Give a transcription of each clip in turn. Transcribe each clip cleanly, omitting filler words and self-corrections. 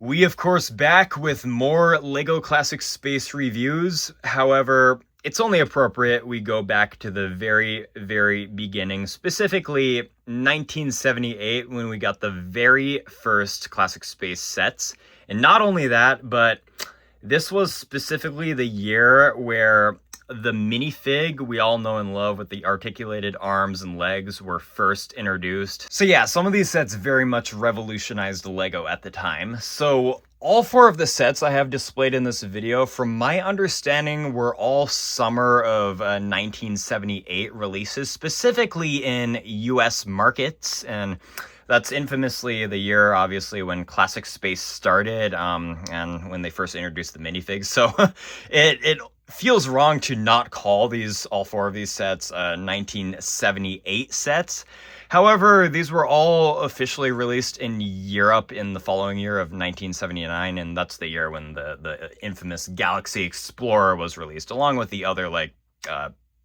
We, of course, back with more LEGO Classic Space reviews. However, it's only appropriate we go back to the very, very beginning, specifically 1978, when we got the very first Classic Space sets. And not only that, but this was specifically the year where the minifig we all know and love with the articulated arms and legs were first introduced. So yeah, some of these sets very much revolutionized LEGO at the time. So all four of the sets I have displayed in this video, from my understanding, were all summer of 1978 releases, specifically in US markets. And that's infamously the year, obviously, when Classic Space started, and when they first introduced the minifigs. So it feels wrong to not call all four of these sets 1978 sets. However, these were all officially released in Europe in the following year of 1979, and that's the year when the infamous Galaxy Explorer was released, along with the other $2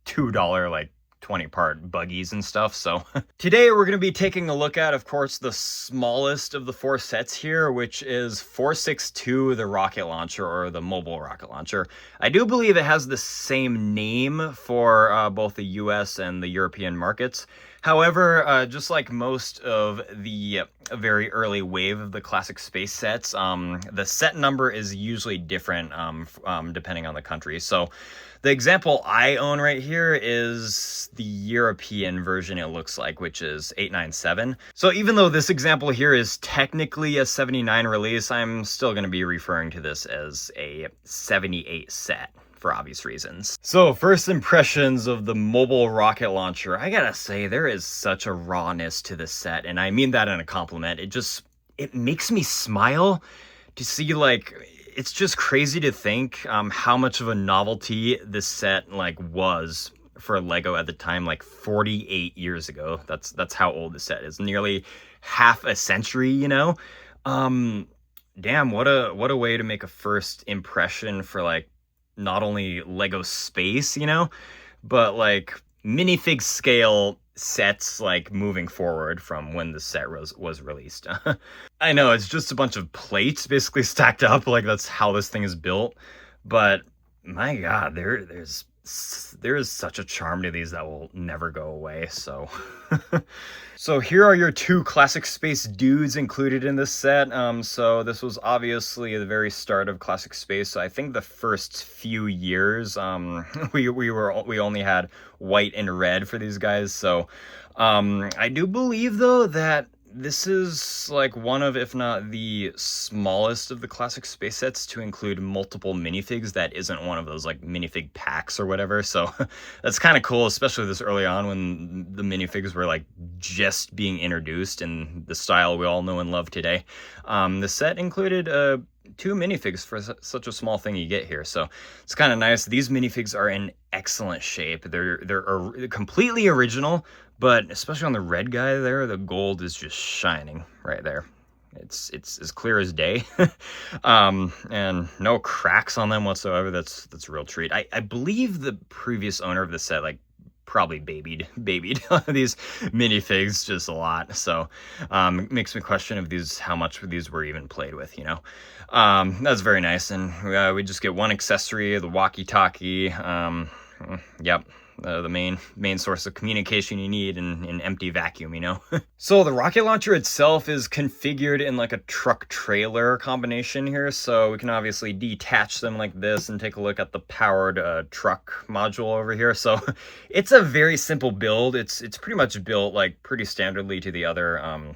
20-part buggies and stuff. So today we're going to be taking a look at, of course, the smallest of the four sets here, which is 462, the rocket launcher, or the mobile rocket launcher. I do believe it has the same name for both the US and the European markets. However, just like most of the very early wave of the Classic Space sets, the set number is usually different depending on the country. So the example I own right here is the European version, it looks like, which is 897. So even though this example here is technically a 79 release, I'm still going to be referring to this as a 78 set, for obvious reasons. So first impressions of the mobile rocket launcher. I gotta say, there is such a rawness to this set, and I mean that in a compliment. It makes me smile to see, it's just crazy to think how much of a novelty this set was for LEGO at the time, 48 years ago. That's how old the set is. Nearly half a century, you know? Damn, what a way to make a first impression for not only LEGO space, but minifig scale sets moving forward from when the set was released. I know it's just a bunch of plates basically stacked up, that's how this thing is built, but my god, there is such a charm to these that will never go away. So so here are your two Classic Space dudes included in this set. So this was obviously the very start of Classic Space. So I think the first few years we only had white and red for these guys. So I do believe though that this is one of, if not the smallest of the Classic Space sets to include multiple minifigs that isn't one of those minifig packs or whatever. So that's kind of cool, especially this early on when the minifigs were just being introduced in the style we all know and love today. The set included two minifigs for such a small thing you get here, so it's kind of nice. These minifigs are in excellent shape. They're completely original, but especially on the red guy there, the gold is just shining right there. It's as clear as day. And no cracks on them whatsoever. That's a real treat. I believe the previous owner of the set probably babied these minifigs just a lot. So it makes me question how much these were even played with, That's very nice. And we just get one accessory, the walkie-talkie. Yep. The main source of communication you need in an empty vacuum, So the rocket launcher itself is configured in a truck trailer combination here, so we can obviously detach them like this and take a look at the powered truck module over here. So it's a very simple build. It's pretty much built pretty standardly to the other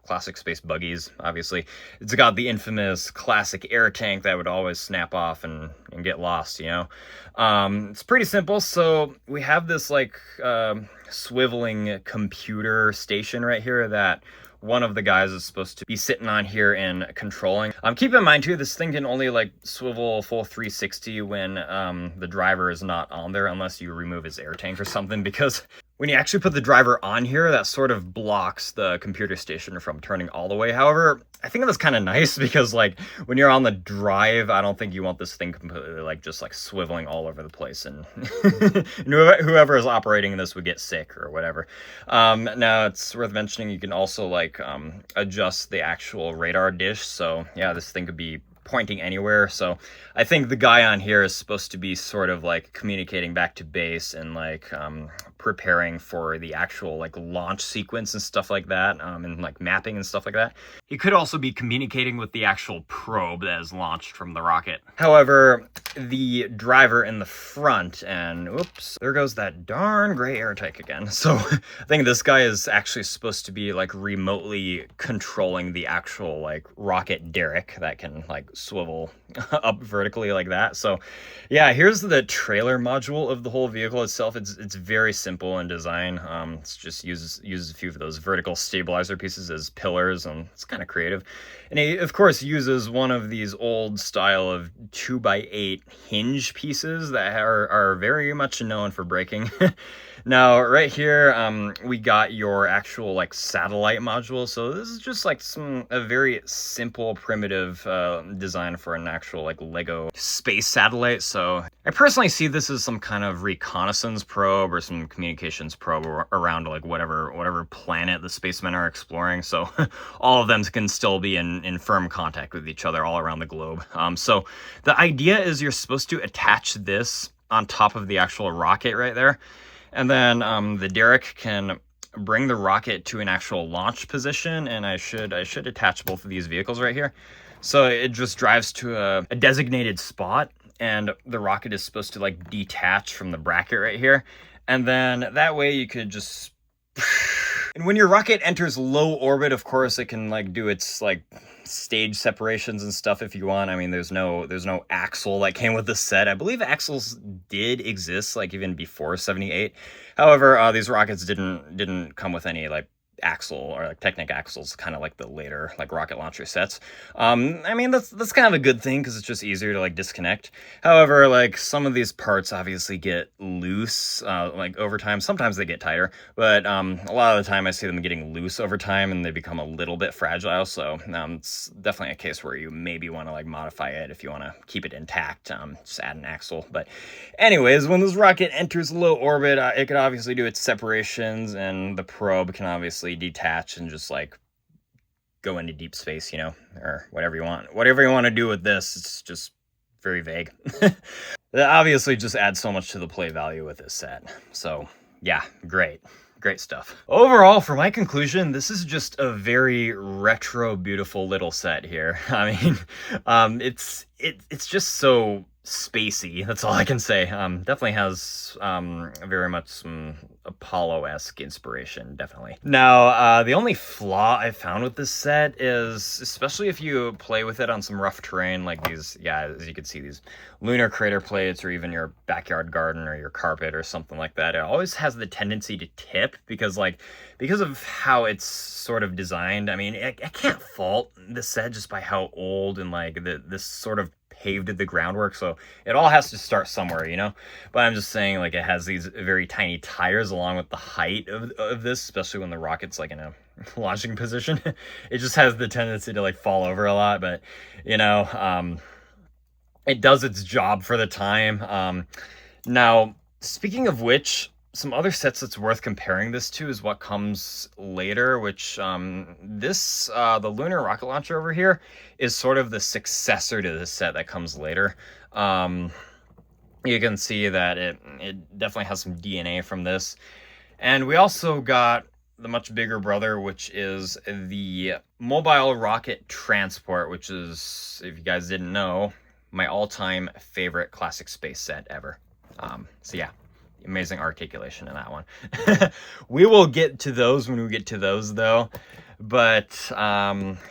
Classic Space buggies. Obviously it's got the infamous classic air tank that would always snap off and get lost. It's pretty simple. So we have this swiveling computer station right here that one of the guys is supposed to be sitting on here and controlling. Keep in mind too, this thing can only swivel full 360 when the driver is not on there, unless you remove his air tank or something, because When you actually put the driver on here, that sort of blocks the computer station from turning all the way. However, I think that's kind of nice because like when you're on the drive, I don't think you want this thing completely like just like swiveling all over the place, and whoever is operating this would get sick or whatever. Now it's worth mentioning you can also like adjust the actual radar dish. So yeah, this thing could be pointing anywhere. So I think the guy on here is supposed to be sort of like communicating back to base and like preparing for the actual like launch sequence and stuff like that, and like mapping and stuff like that. He could also be communicating with the actual probe that is launched from the rocket. However, the driver in the front, and oops, there goes that darn gray air tank again. So I think this guy is actually supposed to be like remotely controlling the actual like rocket derrick that can like swivel up vertically like that. So yeah, here's the trailer module of the whole vehicle itself. It's very simple in design. It's just uses a few of those vertical stabilizer pieces as pillars, and it's kind of creative. And it of course uses one of these old style of 2x8 hinge pieces that are very much known for breaking. Now right here we got your actual like satellite module. So this is just like a very simple primitive design for an actual like Lego space satellite. So I personally see this as some kind of reconnaissance probe or some communications probe around like whatever planet the spacemen are exploring. So all of them can still be in firm contact with each other all around the globe. So the idea is you're supposed to attach this on top of the actual rocket right there. And then the derrick can bring the rocket to an actual launch position, and I should attach both of these vehicles right here. So it just drives to a designated spot, and the rocket is supposed to like detach from the bracket right here. And then that way you could just... And when your rocket enters low orbit, of course, it can like do its like stage separations and stuff if you want. I mean, there's no axle that came with the set. I believe axles did exist like even before 78. However, these rockets didn't come with any like axle or like Technic axles, kind of like the later like rocket launcher sets. I mean, that's kind of a good thing because it's just easier to like disconnect. However, like some of these parts obviously get loose like over time. Sometimes they get tighter, but a lot of the time I see them getting loose over time and they become a little bit fragile. So it's definitely a case where you maybe want to like modify it if you want to keep it intact. Just add an axle. But anyways, when this rocket enters low orbit, it could obviously do its separations, and the probe can obviously detach and just like go into deep space, you know, or whatever you want to do with this. It's just very vague. That obviously just adds so much to the play value with this set. So yeah, great stuff. Overall, for my conclusion, this is just a very retro beautiful little set here. I mean, it's just so spacey. That's all I can say. Definitely has very much some Apollo-esque inspiration, definitely. Now, the only flaw I found with this set is, especially if you play with it on some rough terrain like these, yeah, as you can see, these lunar crater plates, or even your backyard garden or your carpet or something like that, it always has the tendency to tip because of how it's sort of designed. I mean, I can't fault this set just by how old and like this sort of paved the groundwork, so it all has to start somewhere, you know. But I'm just saying, like, it has these very tiny tires along with the height of this, especially when the rocket's like in a launching position. It just has the tendency to like fall over a lot, but you know, it does its job for the time. Now, speaking of which, some other sets that's worth comparing this to is what comes later, which the lunar rocket launcher over here is sort of the successor to this set that comes later. You can see that it definitely has some DNA from this. And we also got the much bigger brother, which is the mobile rocket transport, which is, if you guys didn't know, my all-time favorite classic space set ever. So yeah, amazing articulation in that one. We will get to those when we get to those though. But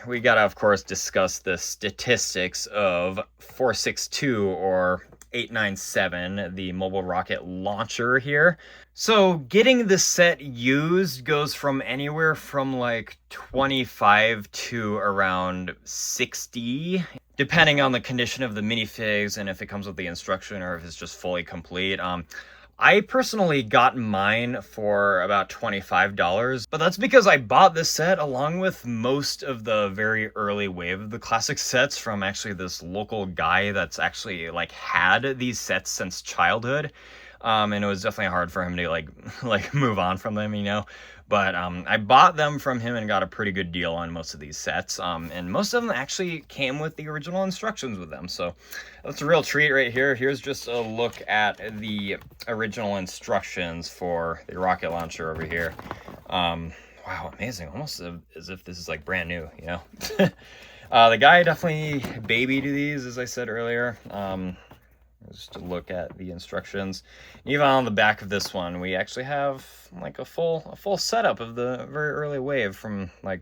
we gotta, of course, discuss the statistics of 462 or 897, the mobile rocket launcher here. So getting the set used goes from anywhere from like 25 to around 60, depending on the condition of the minifigs and if it comes with the instruction or if it's just fully complete. I personally got mine for about $25, but that's because I bought this set along with most of the very early wave of the classic sets from actually this local guy that's actually like had these sets since childhood. And it was definitely hard for him to like move on from them, you know. But I bought them from him and got a pretty good deal on most of these sets. And most of them actually came with the original instructions with them. So that's a real treat right here. Here's just a look at the original instructions for the rocket launcher over here. Wow, amazing. Almost as if this is like brand new, you know. The guy definitely babied these, as I said earlier. Just to look at the instructions. Even on the back of this one, we actually have like a full setup of the very early wave from like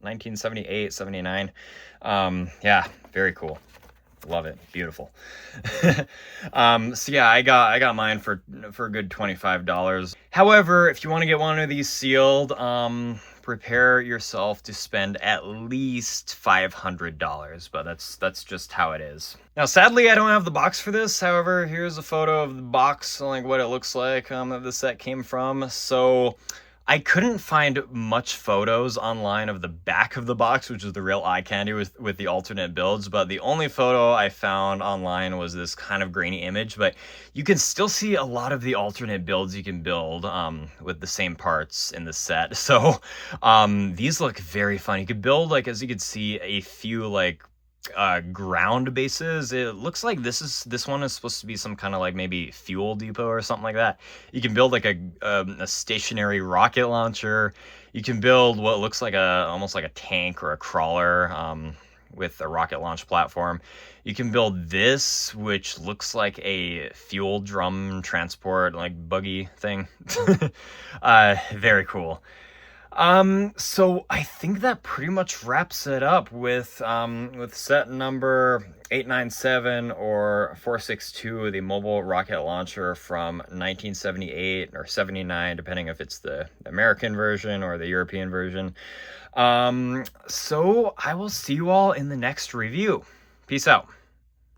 1978, 79. Yeah, very cool. Love it. Beautiful. So yeah, I got mine for a good $25. However, if you want to get one of these sealed, prepare yourself to spend at least $500, but that's just how it is. Now, sadly, I don't have the box for this. However, here's a photo of the box, like what it looks like that the set came from. So I couldn't find much photos online of the back of the box, which is the real eye candy with the alternate builds, but the only photo I found online was this kind of grainy image, but you can still see a lot of the alternate builds you can build with the same parts in the set. So these look very fun. You could build, like, as you can see, a few like ground bases. It looks like this one is supposed to be some kind of like maybe fuel depot or something like that. You can build like a stationary rocket launcher. You can build what looks like almost like a tank or a crawler with a rocket launch platform. You can build this, which looks like a fuel drum transport like buggy thing. Very cool. So I think that pretty much wraps it up with set number 897 or 462, the mobile rocket launcher from 1978 or 79, depending if it's the American version or the European version. So I will see you all in the next review. Peace out.